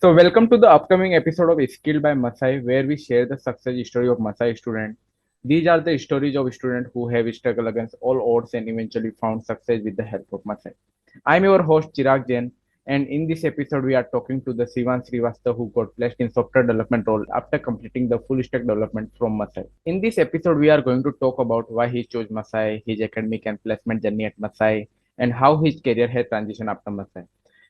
Welcome to the upcoming episode of Skill by Masai, where we share the success story of Masai students. These are the stories of students who have struggled against all odds and eventually found success with the help of Masai. I'm your host Chirag Jain, and in this episode, we are talking to the Sivan Srivastava who got placed in software development role after completing the full stack development from Masai. In this episode, we are going to talk about why he chose Masai, his academic and placement journey at Masai, and how his career has transitioned after Masai,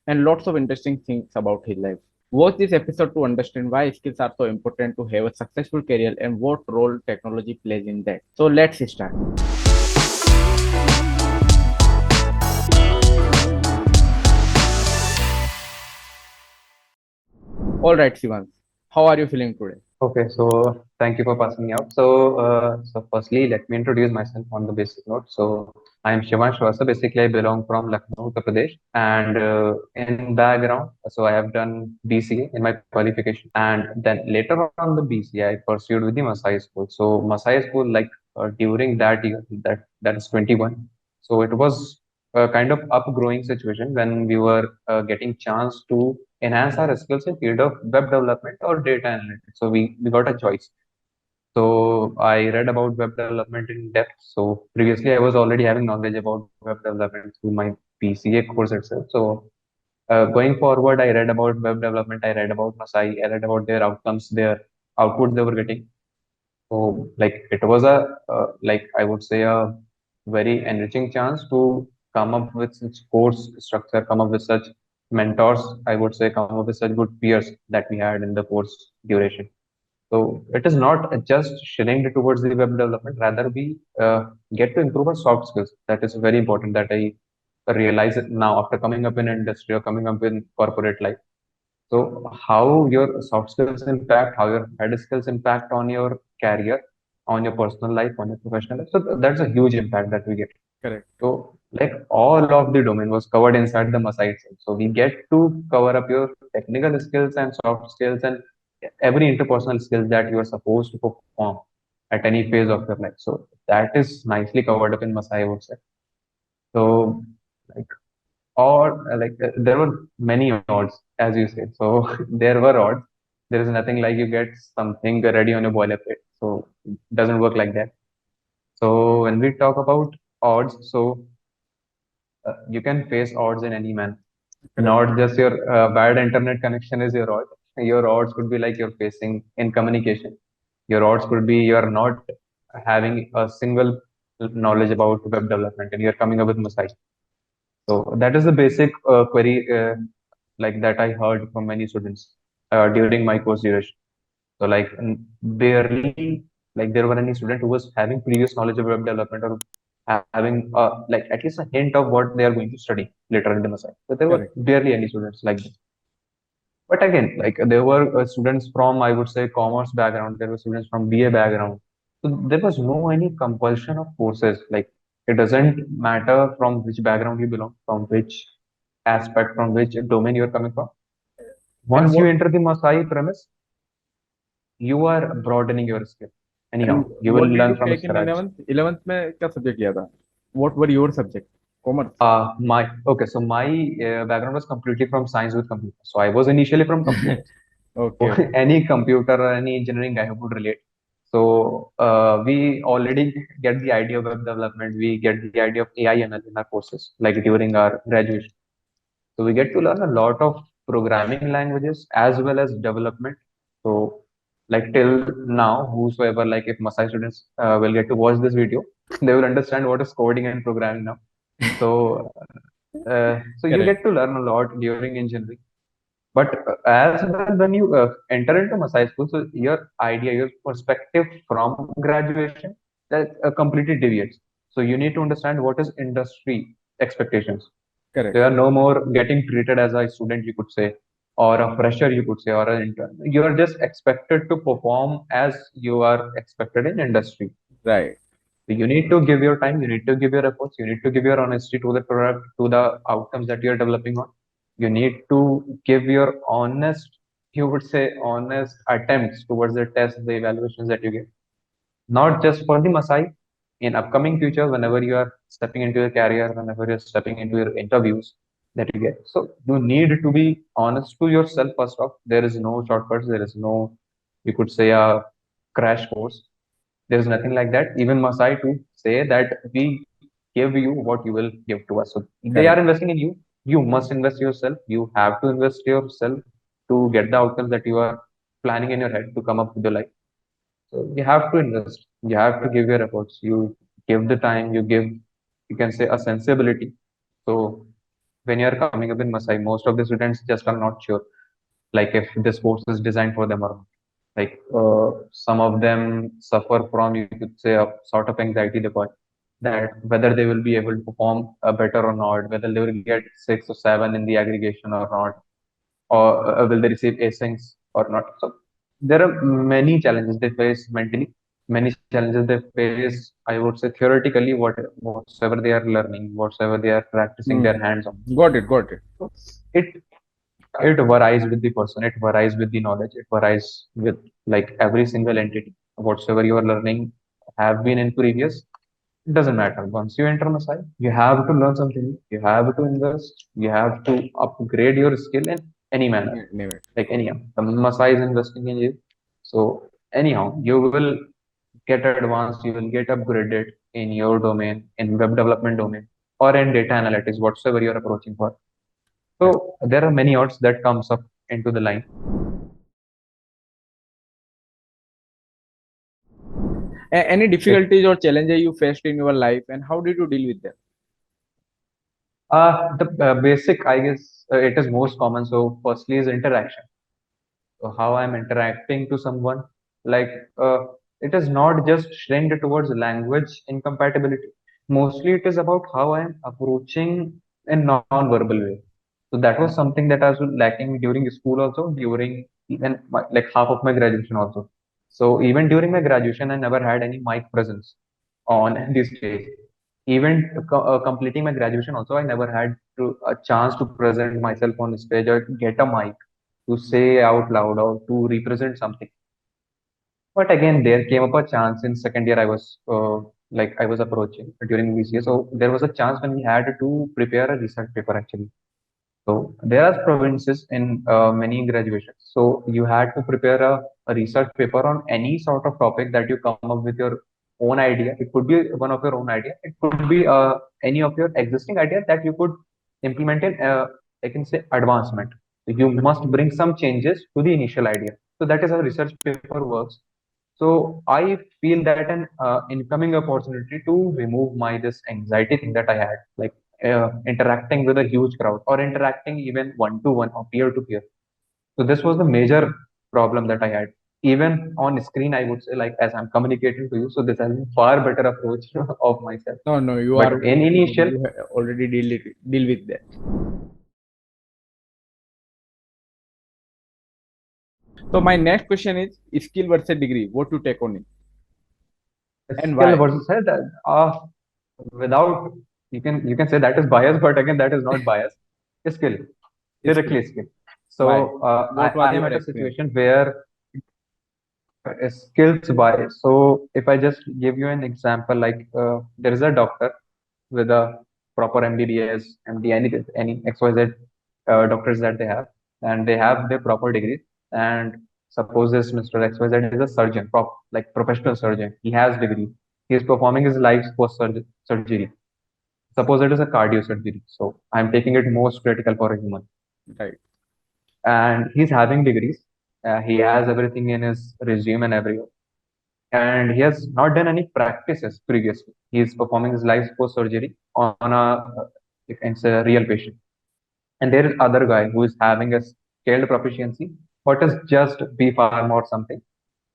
and lots of interesting things about his life. Watch this episode to understand why skills are so important to have a successful career and what role technology plays in that. So let's start. All right, Sivan, how are you feeling today? Okay, so thank you for passing me out. So firstly, let me introduce myself on the basic note. So, I am Shivansh. Basically, I belong from Lucknow, Uttar Pradesh, and in background, so I have done BCA in my qualification, and then later on the BCA, I pursued with the Masai School. So, Masai School, like during that year, that is 21. So it was a kind of upgrowing situation when we were getting chance to enhance our skills in field of web development or data analytics. So we got a choice. So I read about web development in depth. So previously I was already having knowledge about web development through my PCA course itself. So going forward, I read about web development. I read about Masai. I read about their outcomes, their output they were getting. So like it was a like I would say a very enriching chance to come up with such course structure, come up with such mentors, I would say, come up with such good peers that we had in the course duration. So it is not just shilling towards the web development, rather we get to improve our soft skills. That is very important that I realize it now after coming up in industry or coming up in corporate life. So how your soft skills impact, how your hard skills impact on your career, on your personal life, on your professional life. So that's a huge impact that we get. Correct. So like all of the domain was covered inside the Masai itself. So we get to cover up your technical skills and soft skills and every interpersonal skills that you are supposed to perform at any phase of your life. So that is nicely covered up in Masai, I would say. So like there were many odds, as you said. So there were odds. There is nothing like you get something ready on your boilerplate. So it doesn't work like that. So when we talk about odds, so you can face odds in any man. Correct. Not just your bad internet connection is your odd. Your odds could be like you're facing in communication. Your odds could be you're not having a single knowledge about web development and you're coming up with Masai. So that is the basic query like that I heard from many students during my course duration. So like barely like there were any student who was having previous knowledge of web development or having like at least a hint of what they are going to study later in the Masai. So there were Correct. barely any students like this. But again, like there were students from I would say commerce background. There were students from BA background. So there was no any compulsion of courses. Like it doesn't matter from which background you belong, from which aspect, from which domain you are coming from. And Once you what enter the Masai premise, you are broadening your skill. and Anyhow, you will what did you learn from take in scratch. 11th? 11th में क्या subject लिया था? What were your subject? Commerce. My okay, so my background was completely from science with computers. So I was initially from computers. So Okay. Okay. any computer or any engineering guy who could relate. So we already get the idea of web development. We get the idea of AI ML in our courses, like during our graduation. So we get to learn a lot of programming languages as well as development. So like till now, whosoever like if Masai students will get to watch this video, they will understand what is coding and programming now. So so you Correct. get to learn a lot during engineering. But as well, when you enter into Masai school, so your idea, your perspective from graduation that completely deviates. So you need to understand what is industry expectations. So you Correct. are no more getting treated as a student, you could say, or a fresher, you could say, or an intern. You are just expected to perform as you are expected in industry. Right. So you need to give your time, you need to give your efforts, you need to give your honesty to the product, to the outcomes that you are developing on. You need to give your honest, you would say, honest attempts towards the tests, the evaluations that you get. Not just for the Masai, in upcoming future, whenever you are stepping into your career, whenever you're stepping into your interviews. that you get. So you need to be honest to yourself first off. There is no shortcuts. There is no, you could say, a crash course. There is nothing like that. Even Masai to say that we give you what you will give to us. So they are Correct. investing in you. You must invest yourself. You have to invest yourself to get the outcomes that you are planning in your head to come up with your life. So you have to invest. You have to give your efforts. You give the time. You give, you can say, a sensibility. So when you are coming up in Masai, most of the students just are not sure, like if this course is designed for them or not. Like some of them suffer from, you could say, a sort of anxiety they got, that whether they will be able to perform better or not, whether they will get 6 or 7 in the aggregation or not, or will they receive asyncs or not. So there are many challenges they face mentally, many challenges they face, I would say, theoretically, whatsoever they are learning, whatsoever they are practicing their Hmm. hands on. Got it. Got it. So it it varies with the person, it varies with the knowledge, it varies with like every single entity. Whatsoever you are learning have been in previous, it doesn't matter. Once you enter Masai, you have to learn something new. You have to invest, you have to upgrade your skill in any manner. Name it. Like anyhow, the Masai is investing in you. So anyhow, you will get advanced, you will get upgraded in your domain, in web development domain, or in data analytics, whatsoever you're approaching for. Correct. So there are many odds that comes up into the line. Any It, difficulties or challenges you faced in your life, and how did you deal with them? the basic, I guess, it is most common. So firstly is interaction. So how I'm interacting to someone, like it is not just trend towards language incompatibility. Mostly it is about how I'm approaching in non-verbal way. So that was something that I was lacking during school also, during even like half of my graduation also. So even during my graduation, I never had any mic presence on the stage. Even completing my graduation also, I never had a chance to present myself on stage or get a mic to say out loud or to represent something. But again, there came up a chance in second year. I was like I was approaching during VCA, so there was a chance when we had to prepare a research paper actually. So there are provinces in many graduations. So you had to prepare a research paper on any sort of topic that you come up with your own idea. It could be one of your own idea. It could be any of your existing idea that you could implement in, I can say, advancement. So you must bring some changes to the initial idea. So that is how research paper works. So I feel that an incoming opportunity to remove my this anxiety thing that I had, like interacting with a huge crowd or interacting even one to one or peer to peer. So this was the major problem that I had. Even on screen, I would say, like as I'm communicating to you, so this has been far better approach of myself. No, no, you But are in initial, already deal with that. So my next question is skill versus degree. What to take on it and skill why? versus health, without, you can say that is bias, but again, that is not bias. Skill, Skill. directly skill. Why? So What I was am your at a experience? situation where skills bias. So if I just give you an example, like there is a doctor with a proper MBBS, MD, any XYZ doctors that they have, and they have their proper degrees. And suppose this Mr. XYZ is a surgeon, like professional surgeon. He has degree. He is performing his life's post surgery. Suppose it is a cardio surgery. So I'm taking it most critical for a human, Right. and he's having degrees. He has everything in his resume and everything, and he has not done any practices previously. He is performing his life post surgery on a, you can say, a real patient. And there is other guy who is having a scaled proficiency, but is just B farm or something,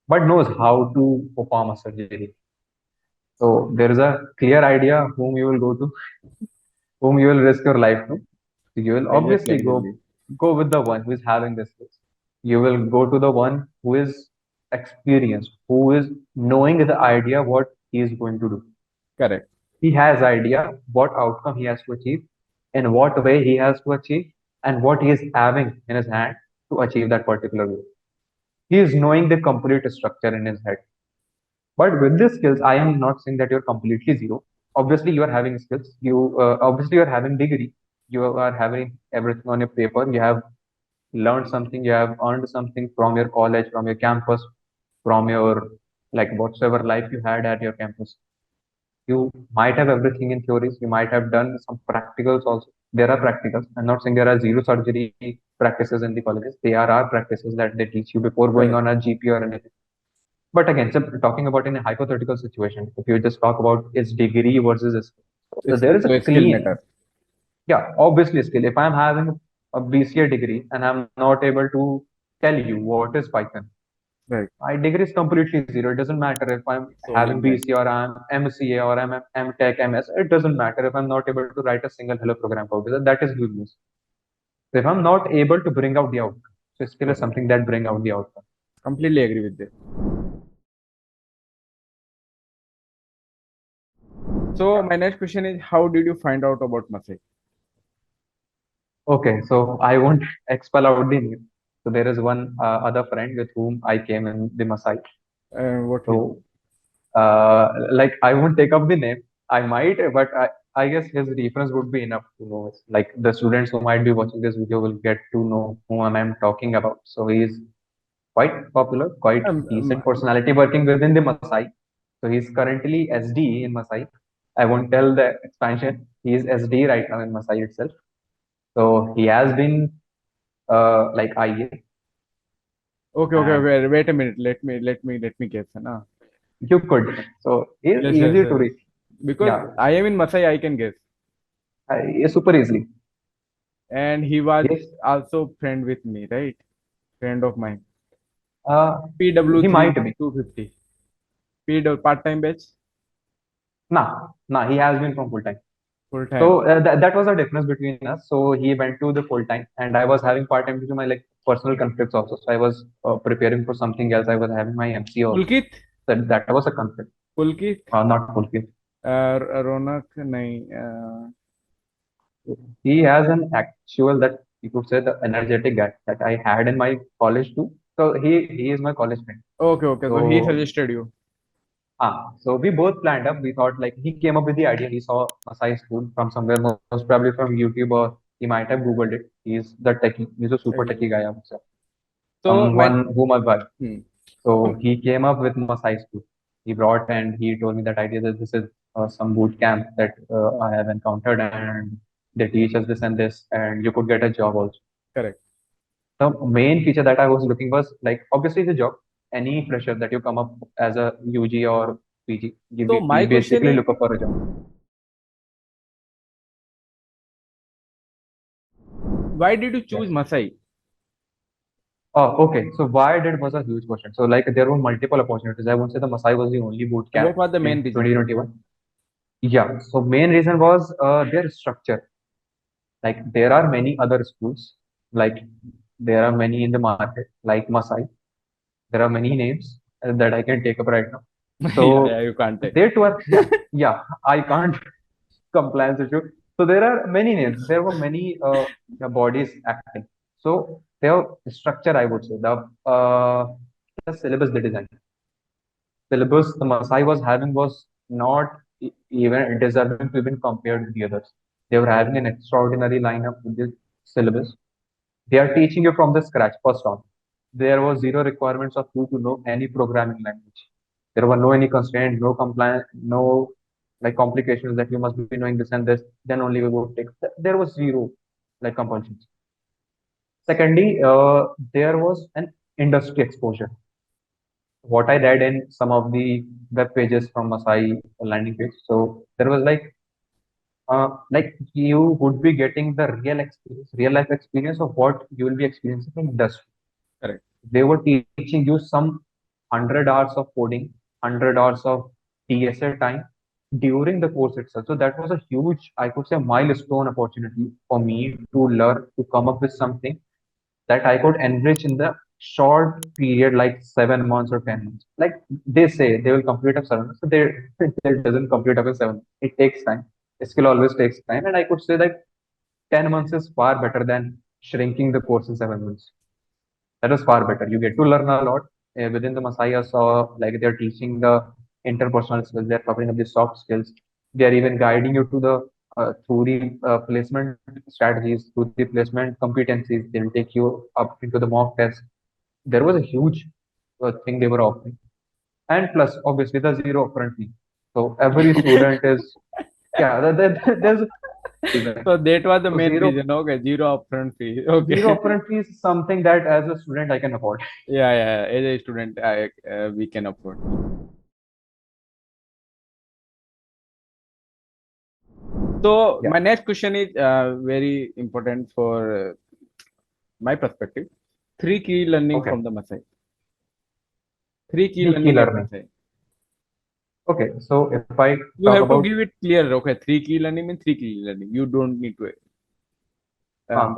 but knows how to perform a surgery. So there is a clear idea whom you will go to, whom you will risk your life to. So you will Exactly, obviously exactly. go with the one who is having this skills. You will go to the one who is experienced, who is knowing the idea what he is going to do. Correct. He has idea what outcome he has to achieve, in what way he has to achieve, and what he is having in his hand to achieve that particular goal. He is knowing the complete structure in his head. But with these skills, I am not saying that you're completely zero. Obviously, you are having skills. You obviously you are having degree. You are having everything on your paper. You have learned something, you have earned something from your college, from your campus, from your like whatsoever life you had at your campus. You might have everything in theories, you might have done some practicals also. There are practicals. I'm not saying there are zero surgery practices in the colleges. There are practices that they teach you before going on Correct. a GP or anything. But again, so talking about in a hypothetical situation, if you just talk about is degree versus a skill. So there Skill, is a so skill clean, matter. yeah, obviously skill. If I'm having a BCA degree and I'm not able to tell you what is Python, Right. my degree is completely zero. It doesn't matter if I'm Solely having in that. BCA or I'm MCA or I'm MTech, MS. It doesn't matter if I'm not able to write a single hello program code. That is good news. If I'm not able to bring out the outcome, so skill is Correct. something that bring out the outcome. Completely agree with this. So my next question is, how did you find out about Masai? Okay, so I won't expel out the name. So there is one other friend with whom I came in the Masai. What his So like I won't take up the name. I might, but I guess his reference would be enough to know. Like the students who might be watching this video will get to know whom I'm talking about. So he is quite popular, quite um, decent um, personality working within the Masai. So he's currently SD in Masai. I won't tell the expansion. He is SD right now in Masai itself. So he has been like IA, okay, okay, and wait a minute. Let me guess. Na? you could. So he's Yes, yes, easy to yes. reach. Because Yeah, I am in Masai, I can guess. super easily. And he was Yes, also friend with me, right? Friend of mine. uh, he might PW3 be. 250. PW part-time batch, Nah, he has been from full time. full-time. So that was the difference between us. So he went to the full time, and I was having part time due to my like personal conflicts also. So I was preparing for something else. I was having my MC also. Pulkit, That was a conflict. Pulkit, Not fulfill. Ronak, nahi. He has an actual that you could say the energetic guy that I had in my college too. So he is my college friend. Okay, okay. So he So suggested you. so we both planned up. We thought like he came up with the idea. He saw Masai School from somewhere, most probably from YouTube or he might have Googled it. He's the techie. He's a super Right. techie guy, I would say. So my Someone whom I got. hmm. So he came up with Masai School. He brought and he told me that idea that this is some boot camp that I have encountered and they teach us this and this and you could get a job also. Correct. The main feature that I was looking was like obviously the job. Any fresher that you come up as a UG or PG, So we my question basically is, look up for a job. why did you choose Yes. Masai? Oh, okay. So why did was a huge question. So like there were multiple opportunities. I won't say the Masai was the only boot And camp what was the in main reason? 2021. Yeah. So main reason was their structure. Like there are many other schools. Like there are many in the market, like Masai. There are many names that I can take up right now. Yeah, yeah, So you can't take. they too are, yeah, I can't compliance issue. So there are many names. There were many the bodies acting. So their structure, I would say, the syllabus they designed, syllabus the Masai was having was not even deserving to even compared with the others. They were having an extraordinary lineup with this syllabus. They are teaching you from the scratch first on. There was zero requirements of you to know any programming language. There were no any constraints, no compliance, no like complications that you must be knowing this and this. Then only we would take. There was zero like compulsions. Secondly, there was an industry exposure. What I read in some of the web pages from Masai landing page. So there was like you would be getting the real experience, real life experience of what you will be experiencing in industry. Correct. They were teaching you some 100 hours of coding, 100 hours of TSA time during the course itself. So that was a huge, I could say, milestone opportunity for me to learn to come up with something that I could enrich in the short period, like 7 months or 10 months. Like they say, they will complete up 7 months. So they it doesn't complete up in 7 months. It takes time. Skill always takes time, and I could say that 10 months is far better than shrinking the course in 7 months. That was far better. You get to learn a lot within the Messiah. So like they're teaching the interpersonal skills, they're covering up the soft skills. They're even guiding you to the through the placement strategies, through the placement competencies, they'll take you up into the mock test. There was a huge thing they were offering, and plus obviously the zero upfront fee. So every student is, yeah, there's even So that was the so main zero reason. Okay, zero upfront fee. Okay. zero upfront fee is something that as a student I can afford. Yeah, yeah. As a student, we can afford. So Yeah. my next question is very important for my perspective. Three key learning Okay. from the Masai. Three key Three key learning at learning. Masai. Okay. So if I You talk have to about give it clear. Okay, three key learning means three key learning. You don't need to.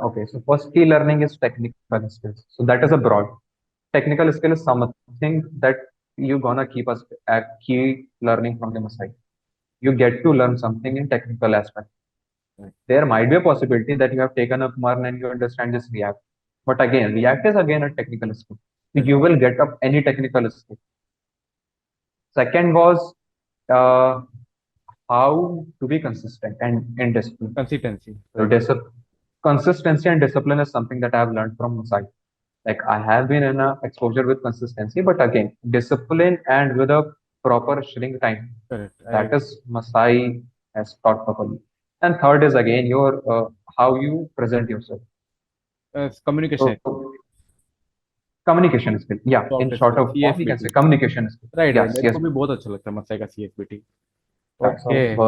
okay. So first key learning is technical skills. So that is a broad. Technical skill is something that you're gonna keep us at key learning from the Masai. You get to learn something in technical aspect. There might be a possibility that you have taken up MERN and you understand this React. But again, React is again a technical skill. So you will get up any technical skill. Second was uh, how to be consistent and in discipline. Consistency. So Right. consistency and discipline is something that I've learned from Masai. Like I have been in a exposure with consistency, but again, discipline and with a proper shrink time. Correct. I That agree. is Masai has taught properly. And third is again your how you present yourself. Communication. So communication skill. Yeah, in Soft short skill. of form, we can say CSBT. communication skill. Right Yeah, right मेरे को भी CSB. बहुत अच्छा लगता है मसाई का CSBT. Yeah, okay. so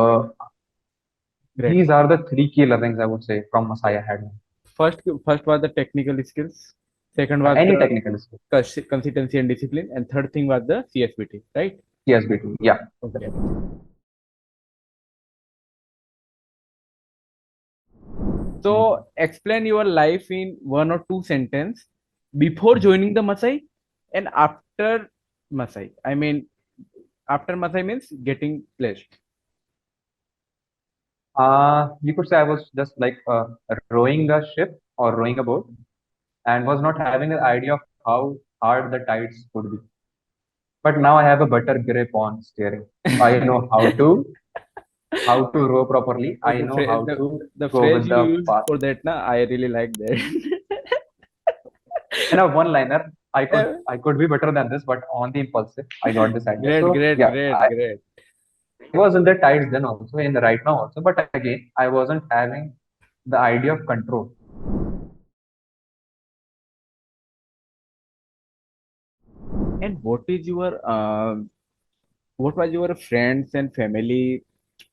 great. these are the three key learnings I would say from Masai I had. First was the technical skills. Second was Any the technical skill. consistency and discipline, and third thing was the CSBT. Right. CSB2. Yeah. Okay. So explain your life in one or two sentence before joining the Masai and after Masai. I mean, after Masai means getting placed. You could say I was just like rowing a ship or rowing a boat and was not having an idea of how hard the tides could be. But now I have a better grip on steering. I know how to row properly. So I know how to the go phrase with you the use path. for that, na, I really like that. In a one liner, I could be better than this, but on the impulsive, I got this idea. Great, So great, yeah, great, I great. was in the tides then also, in the right now also. But again, I wasn't having the idea of control. And what was your friends and family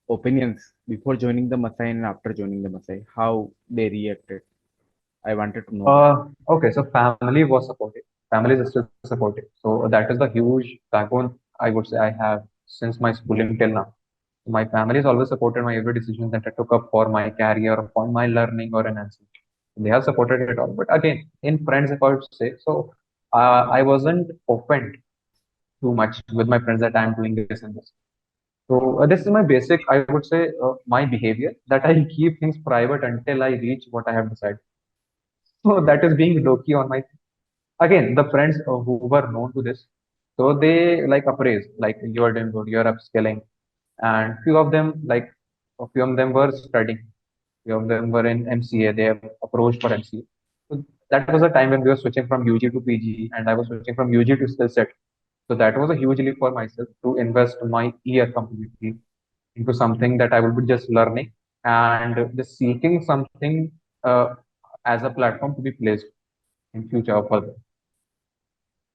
opinions before joining the Masai and after joining the Masai? How they reacted? I wanted to know that. Okay, so family was supportive. Family is still supportive. So that is the huge backbone I would say I have since my schooling till now. My family has always supported my every decision that I took up for my career, for my learning or enhancement. They have supported it all. But again, in friends, if I would say, so I wasn't opened too much with my friends that I'm doing this and this. So this is my basic, I would say, my behavior that I keep things private until I reach what I have decided. So that is being low key on my again the friends who were known to this, so they like appraise like you are doing good, you are upskilling, and few of them were studying, few of them were in MCA, they have approached for MCA. So that was a time when we were switching from UG to PG and I was switching from UG to skill set. So that was a huge leap for myself to invest my year completely into something that I will be just learning and just seeking something uh, as a platform to be placed in future or further.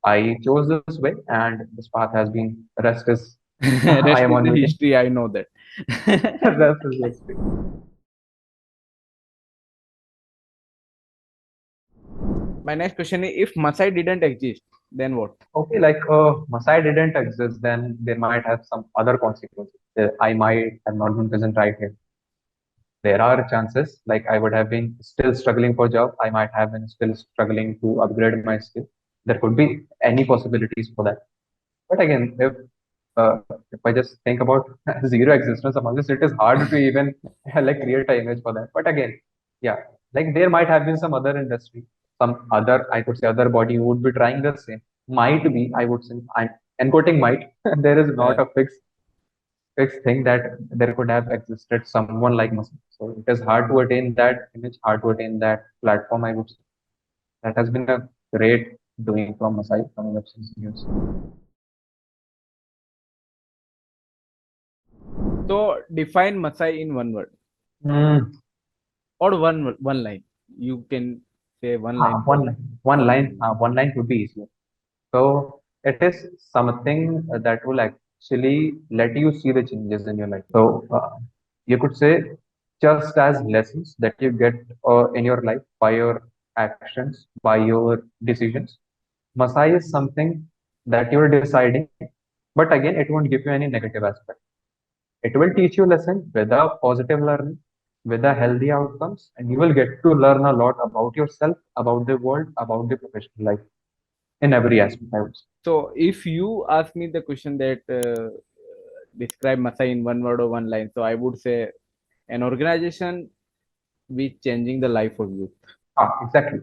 I chose this way, and this path has been rest is I Rest am is on the way. history, I know that. Rest is history. My next question is, if Masai didn't exist, then what? Okay, like Masai didn't exist, then there might have some other consequences. I might have not been present right here. There are chances, like I would have been still struggling for job. I might have been still struggling to upgrade my skill. There could be any possibilities for that. But again, if I just think about zero existence among this, it is hard to even like create an image for that. But again, yeah, like there might have been some other industry, some other, I could say other body who would be trying the same. Might be, I would say, I'm quoting might. There is Yeah. not a fixed fixed thing that there could have existed someone like Masai. So it is hard to attain that image, hard to attain that platform, I would say. That has been a great doing from Masai coming up since years. So define Masai in one word Mm, or one line. You can say one line for one line would be easier. So it is something that will actually let you see the changes in your life. So you could say just as lessons that you get in your life by your actions, by your decisions. Masai is something that you're deciding, but again, it won't give you any negative aspect. It will teach you lesson with a positive learning, with a healthy outcomes, and you will get to learn a lot about yourself, about the world, about the professional life in every aspect, I would say. So if you ask me the question that describe Masai in one word or one line, so I would say an organization which changing the life of youth. Exactly.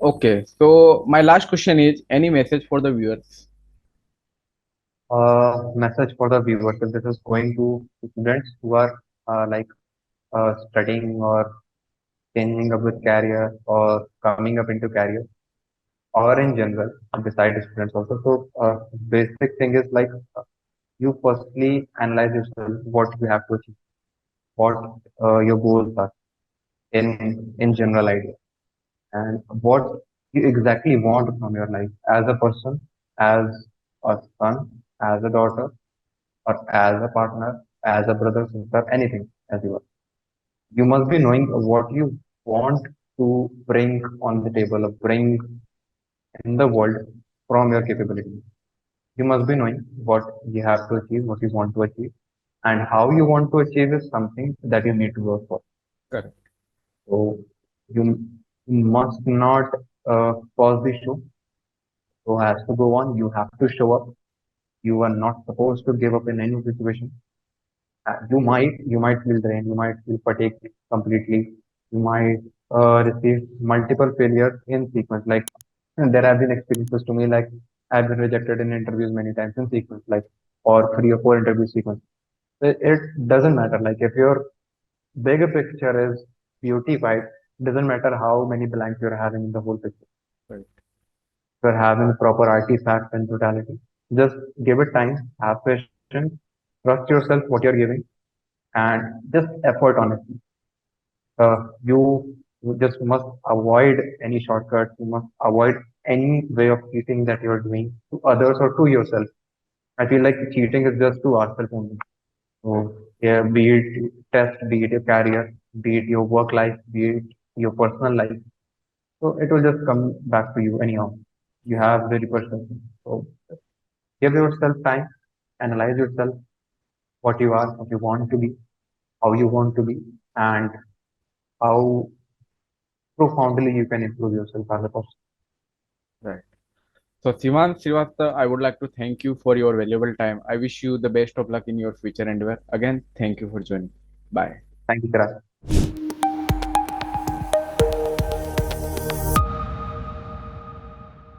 Okay, so my last question is any message for the viewers? Message for the viewers. If this is going to students who are like studying or changing up with career or coming up into career or in general, beside students also. So basic thing is like you firstly analyze yourself, what you have to achieve, what your goals are in general idea, and what you exactly want from your life as a person, as a son, as a daughter, or as a partner, as a brother, sister, anything as you are. You must be knowing what you want to bring on the table or bring in the world from your capability. You must be knowing what you have to achieve, what you want to achieve, and how you want to achieve is something that you need to work for. Correct. So you must not pause the show. So has to go on. You have to show up. You are not supposed to give up in any situation. You might feel drained, you might feel fatigued completely, you might receive multiple failures in sequence. Like there have been experiences to me, like I've been rejected in interviews many times in sequence, like or 3 or 4 interview sequence. It doesn't matter. Like if your bigger picture is beautified, doesn't matter how many blanks you're having in the whole picture. Right. You're having proper artifact and totality. Just give it time, have patience, trust yourself what you're giving, and just effort on it. You just must avoid any shortcuts. You must avoid any way of cheating that you're doing to others or to yourself. I feel like cheating is just to ourselves only. So yeah, be it test, be it your career, be it your work life, be it your personal life. So it will just come back to you anyhow. You have very personal. So give yourself time, analyze yourself, what you are, what you want to be, how you want to be, and how profoundly you can improve yourself as a person. Right. So Sivan Srivastava, I would like to thank you for your valuable time. I wish you the best of luck in your future endeavor. Again, thank you for joining. Bye. Thank you, Kiran.